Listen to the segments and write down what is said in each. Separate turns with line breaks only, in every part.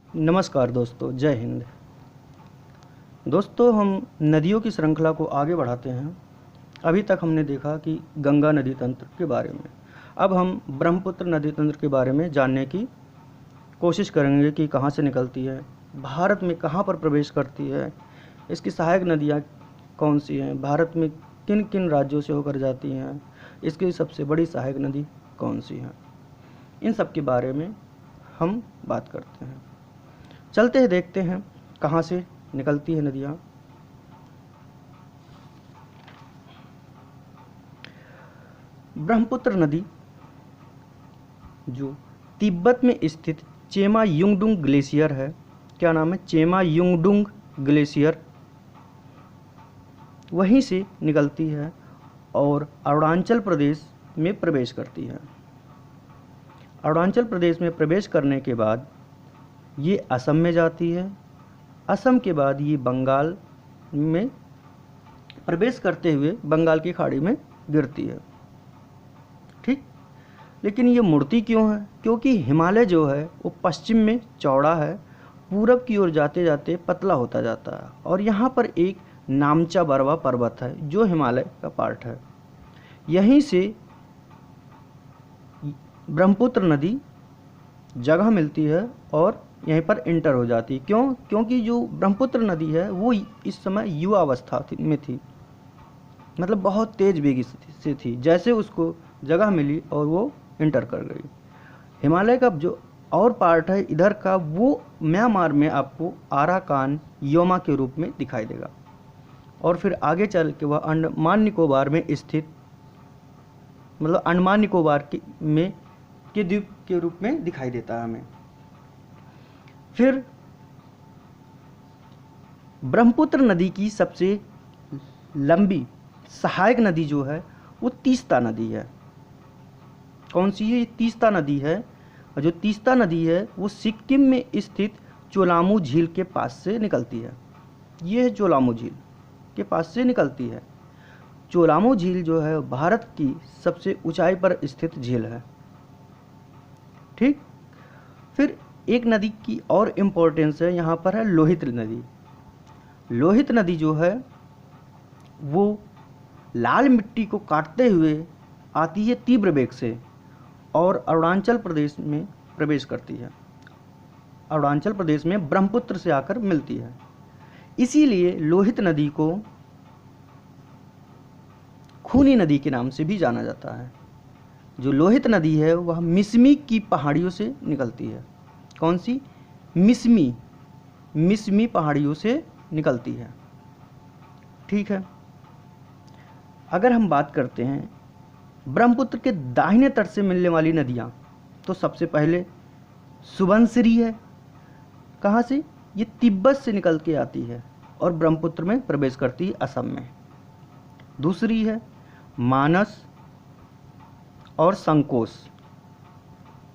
नमस्कार दोस्तों, जय हिंद। दोस्तों, हम नदियों की श्रृंखला को आगे बढ़ाते हैं। अभी तक हमने देखा कि गंगा नदी तंत्र के बारे में। अब हम ब्रह्मपुत्र नदी तंत्र के बारे में जानने की कोशिश करेंगे कि कहाँ से निकलती है, भारत में कहाँ पर प्रवेश करती है, इसकी सहायक नदियाँ कौन सी हैं, भारत में किन किन राज्यों से होकर जाती हैं, इसकी सबसे बड़ी सहायक नदी कौन सी है, इन सब के बारे में हम बात करते हैं। चलते हैं, देखते हैं कहाँ से निकलती है नदियाँ। ब्रह्मपुत्र नदी जो तिब्बत में स्थित चेमा युंगडुंग ग्लेशियर है, क्या नाम है, चेमा युंगडुंग ग्लेशियर, वहीं से निकलती है और अरुणाचल प्रदेश में प्रवेश करती है। अरुणाचल प्रदेश में प्रवेश करने के बाद ये असम में जाती है। असम के बाद ये बंगाल में प्रवेश करते हुए बंगाल की खाड़ी में गिरती है। ठीक, लेकिन ये मुड़ती क्यों है? क्योंकि हिमालय जो है वो पश्चिम में चौड़ा है, पूरब की ओर जाते जाते पतला होता जाता है, और यहाँ पर एक नामचा बरवा पर्वत है जो हिमालय का पार्ट है। यहीं से ब्रह्मपुत्र नदी जगह मिलती है और यहीं पर इंटर हो जाती है। क्यों? क्योंकि जो ब्रह्मपुत्र नदी है वो इस समय युवा अवस्था में थी, मतलब बहुत तेज वेग से थी। जैसे उसको जगह मिली और वो इंटर कर गई। हिमालय का जो और पार्ट है इधर का, वो म्यांमार में आपको आराकान योमा के रूप में दिखाई देगा, और फिर आगे चल के वह अंडमान निकोबार में स्थित, मतलब अंडमान निकोबार के द्वीप के रूप में दिखाई देता है हमें। फिर ब्रह्मपुत्र नदी की सबसे लंबी सहायक नदी जो है वो तीस्ता नदी है। कौन सी है? ये तीस्ता नदी है। और जो तीस्ता नदी है वो सिक्किम में स्थित चोलामू झील के पास से निकलती है। ये है चोलामू झील के पास से निकलती है। चोलामू झील जो है भारत की सबसे ऊंचाई पर स्थित झील है। ठीक, फिर एक नदी की और इम्पोर्टेंस है यहाँ पर, है लोहित नदी। लोहित नदी जो है वो लाल मिट्टी को काटते हुए आती है तीव्र वेग से और अरुणाचल प्रदेश में प्रवेश करती है। अरुणाचल प्रदेश में ब्रह्मपुत्र से आकर मिलती है। इसीलिए लोहित नदी को खूनी नदी के नाम से भी जाना जाता है। जो लोहित नदी है वह मिसमी की पहाड़ियों से निकलती है। कौन सी? मिसमी पहाड़ियों से निकलती है। ठीक है, अगर हम बात करते हैं ब्रह्मपुत्र के दाहिने तट से मिलने वाली नदियाँ, तो सबसे पहले सुबनसिरी है। कहाँ से? ये तिब्बत से निकल के आती है और ब्रह्मपुत्र में प्रवेश करती है असम में। दूसरी है मानस और संकोश।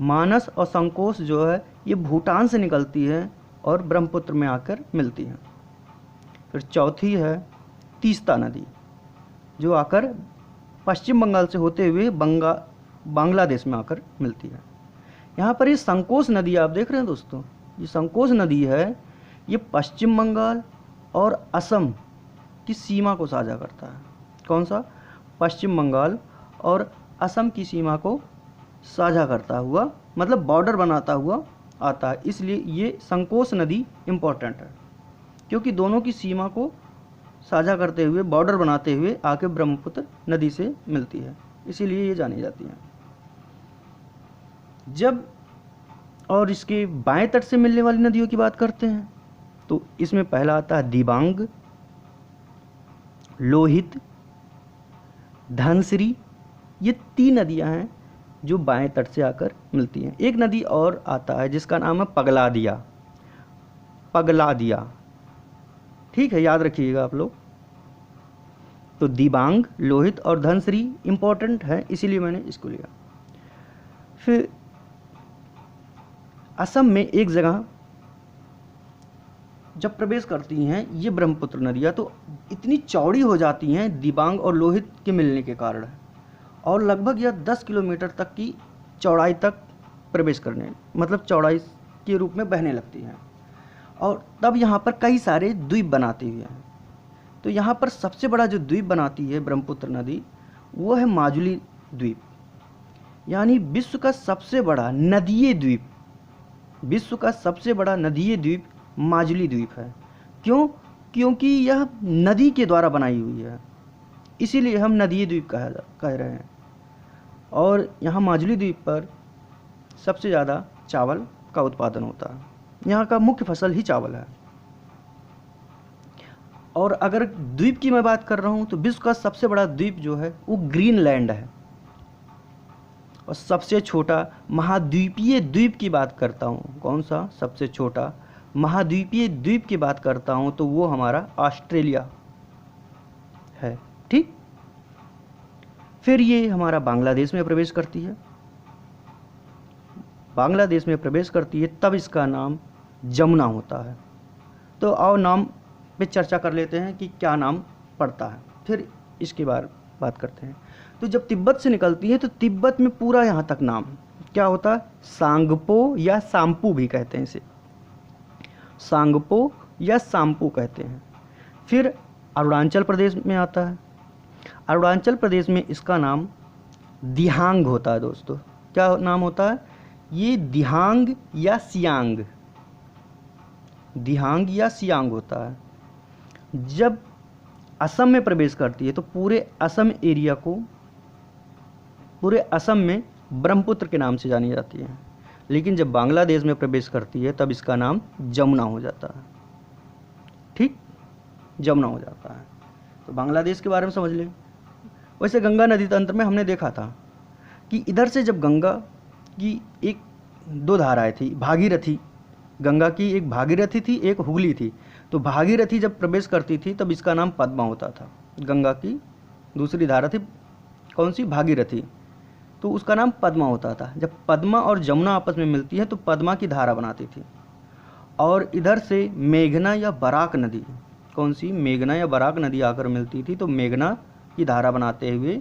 मानस और संकोश जो है ये भूटान से निकलती है और ब्रह्मपुत्र में आकर मिलती है। फिर चौथी है तीस्ता नदी, जो आकर पश्चिम बंगाल से होते हुए बांग्लादेश में आकर मिलती है। यहाँ पर ये संकोश नदी आप देख रहे हैं दोस्तों, ये संकोश नदी है, ये पश्चिम बंगाल और असम की सीमा को साझा करता है। कौन सा? पश्चिम बंगाल और असम की सीमा को साझा करता हुआ, मतलब बॉर्डर बनाता हुआ आता है। इसलिए ये संकोश नदी इम्पोर्टेंट है, क्योंकि दोनों की सीमा को साझा करते हुए, बॉर्डर बनाते हुए आके ब्रह्मपुत्र नदी से मिलती है, इसीलिए ये जानी जाती है। जब और इसके बाएं तट से मिलने वाली नदियों की बात करते हैं तो इसमें पहला आता है दिबांग, लोहित, धनसिरी। ये 3 नदियां हैं जो बाएं तट से आकर मिलती हैं। एक नदी और आता है जिसका नाम है पगलादिया। ठीक है, याद रखिएगा आप लोग। तो दिबांग, लोहित और धनसिरी इंपॉर्टेंट है, इसीलिए मैंने इसको लिया। फिर असम में एक जगह जब प्रवेश करती हैं ये ब्रह्मपुत्र नदियाँ, तो इतनी चौड़ी हो जाती हैं दिबांग और लोहित के मिलने के कारण, और लगभग यह 10 किलोमीटर तक की चौड़ाई तक प्रवेश करने, मतलब चौड़ाई के रूप में बहने लगती है और तब यहाँ पर कई सारे द्वीप बनाती हुई है। तो यहाँ पर सबसे बड़ा जो द्वीप बनाती है ब्रह्मपुत्र नदी वो है माजुली द्वीप, यानी विश्व का सबसे बड़ा नदीय द्वीप, विश्व का सबसे बड़ा नदीय द्वीप माजुली द्वीप है। क्यों? क्योंकि यह नदी के द्वारा बनाई हुई है, इसीलिए हम नदीय द्वीप कह रहे हैं। और यहाँ माजुली द्वीप पर सबसे ज़्यादा चावल का उत्पादन होता है, यहाँ का मुख्य फसल ही चावल है। और अगर द्वीप की मैं बात कर रहा हूँ तो विश्व का सबसे बड़ा द्वीप जो है वो ग्रीनलैंड है। और सबसे छोटा महाद्वीपीय द्वीप की बात करता हूँ, कौन सा सबसे छोटा महाद्वीपीय द्वीप की बात करता हूँ तो वो हमारा ऑस्ट्रेलिया है। ठीक, फिर ये हमारा बांग्लादेश में प्रवेश करती है, बांग्लादेश में प्रवेश करती है तब इसका नाम जमुना होता है। तो आओ नाम पे चर्चा कर लेते हैं कि क्या नाम पड़ता है, फिर इसके बारे बात करते हैं। तो जब तिब्बत से निकलती है तो तिब्बत में पूरा यहाँ तक नाम क्या होता है, सांगपो या सांपू भी कहते हैं इसे, सांगपो या सांपू कहते हैं। फिर अरुणाचल प्रदेश में आता है, अरुणाचल प्रदेश में इसका नाम दिहांग होता है दोस्तों। क्या नाम होता है ये, दिहांग या सियांग, दिहांग या सियांग होता है। जब असम में प्रवेश करती है तो पूरे असम एरिया को, पूरे असम में ब्रह्मपुत्र के नाम से जानी जाती है। लेकिन जब बांग्लादेश में प्रवेश करती है तब इसका नाम जमुना हो जाता है। ठीक, जमुना हो जाता है। तो बांग्लादेश के बारे में समझ लें। वैसे गंगा नदी तंत्र में हमने देखा था कि इधर से जब गंगा की एक दो धाराएं थी, भागीरथी, गंगा की एक भागीरथी थी, एक हुगली थी। तो भागीरथी जब प्रवेश करती थी तब इसका नाम पद्मा होता था। गंगा की दूसरी धारा थी कौन सी, भागीरथी, तो उसका नाम पद्मा होता था। जब पद्मा और जमुना आपस में मिलती है तो पद्मा की धारा बनाती थी। और इधर से मेघना या बराक नदी, कौन सी, मेघना या बराक नदी आकर मिलती थी तो मेघना की धारा बनाते हुए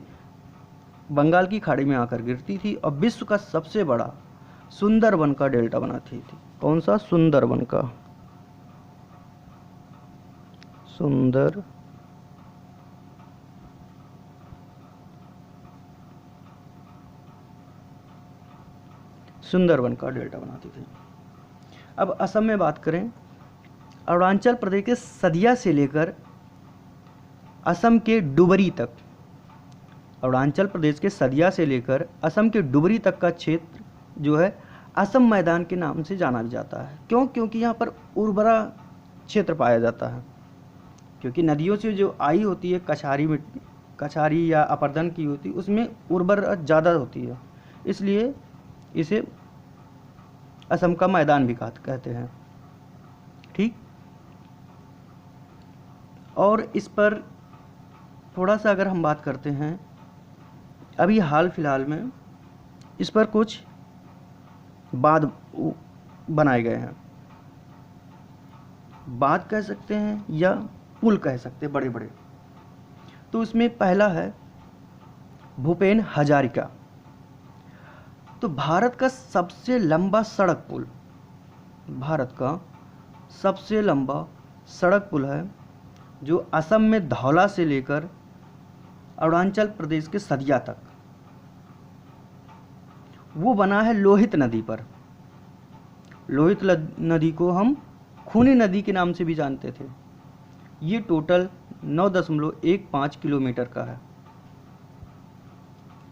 बंगाल की खाड़ी में आकर गिरती थी और विश्व का सबसे बड़ा सुंदरबन का डेल्टा बनाती थी। कौन सा, सुंदरबन का, सुंदर सुंदरबन का डेल्टा बनाती थी। अब असम में बात करें, अरुणाचल प्रदेश के सदिया से लेकर असम के डुबरी तक, अरुणाचल प्रदेश के सदिया से लेकर असम के डुबरी तक का क्षेत्र जो है असम मैदान के नाम से जाना भी जाता है। क्यों? क्योंकि यहाँ पर उर्वरा क्षेत्र पाया जाता है, क्योंकि नदियों से जो आई होती है कछारी मिट्टी, कछारी या अपरदन की होती है, उसमें उर्वरता ज़्यादा होती है, इसलिए इसे असम का मैदान भी कहते हैं। ठीक, और इस पर थोड़ा सा अगर हम बात करते हैं, अभी हाल फिलहाल में इस पर कुछ बांध बनाए गए हैं, बांध कह सकते हैं या पुल कह सकते हैं, बड़े बड़े। तो उसमें पहला है भूपेन हजारिका, तो भारत का सबसे लंबा सड़क पुल, भारत का सबसे लंबा सड़क पुल है जो असम में धौला से लेकर अरुणाचल प्रदेश के सदिया तक, वो बना है लोहित नदी पर। लोहित नदी को हम खूनी नदी के नाम से भी जानते थे। ये टोटल 9.15 किलोमीटर का है।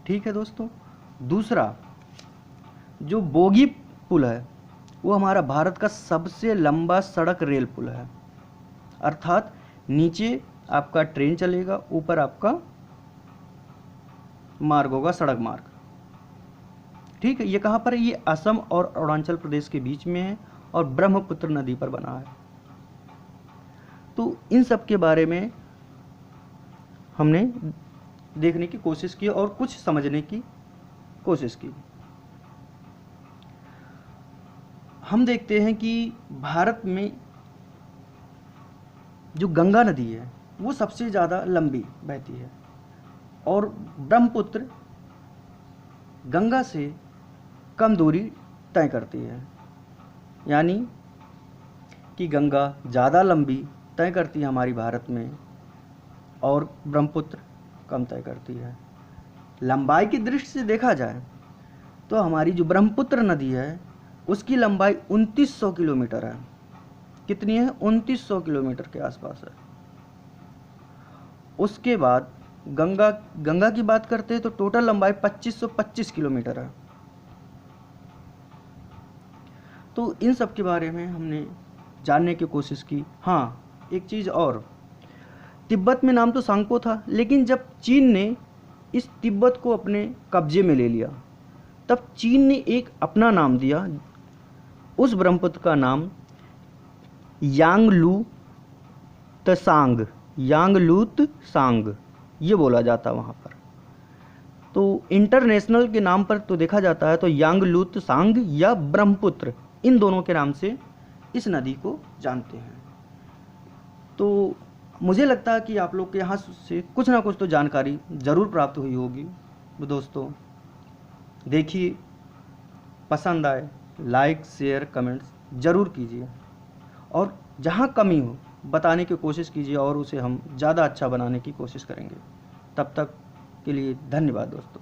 ठीक है दोस्तों, दूसरा जो बोगी पुल है वो हमारा भारत का सबसे लंबा सड़क रेल पुल है, अर्थात नीचे आपका ट्रेन चलेगा, ऊपर आपका मार्ग होगा, सड़क मार्ग। ठीक है, ये कहाँ पर है, ये असम और अरुणाचल प्रदेश के बीच में है और ब्रह्मपुत्र नदी पर बना है। तो इन सब के बारे में हमने देखने की कोशिश की और कुछ समझने की कोशिश की। हम देखते हैं कि भारत में जो गंगा नदी है वो सबसे ज़्यादा लंबी बहती है और ब्रह्मपुत्र गंगा से कम दूरी तय करती है, यानी कि गंगा ज़्यादा लंबी तय करती है हमारी भारत में और ब्रह्मपुत्र कम तय करती है। लंबाई की दृष्टि से देखा जाए तो हमारी जो ब्रह्मपुत्र नदी है उसकी लंबाई 2900 किलोमीटर है। कितनी है? 2900 किलोमीटर के आसपास है। उसके बाद गंगा की बात करते हैं तो टोटल लंबाई 2525 किलोमीटर है। तो इन सब के बारे में हमने जानने की कोशिश की। हाँ, एक चीज़ और, तिब्बत में नाम तो सांगपो था, लेकिन जब चीन ने इस तिब्बत को अपने कब्जे में ले लिया तब चीन ने एक अपना नाम दिया। उस ब्रह्मपुत्र का नाम यांगलू त्सांग ये बोला जाता वहाँ पर। तो इंटरनेशनल के नाम पर तो देखा जाता है तो यांगलू त्सांग या ब्रह्मपुत्र, इन दोनों के नाम से इस नदी को जानते हैं। तो मुझे लगता है कि आप लोग के यहाँ से कुछ ना कुछ तो जानकारी ज़रूर प्राप्त हुई होगी। दोस्तों देखिए, पसंद आए लाइक शेयर कमेंट्स ज़रूर कीजिए और जहाँ कमी हो बताने की कोशिश कीजिए और उसे हम ज़्यादा अच्छा बनाने की कोशिश करेंगे। तब तक के लिए धन्यवाद दोस्तों।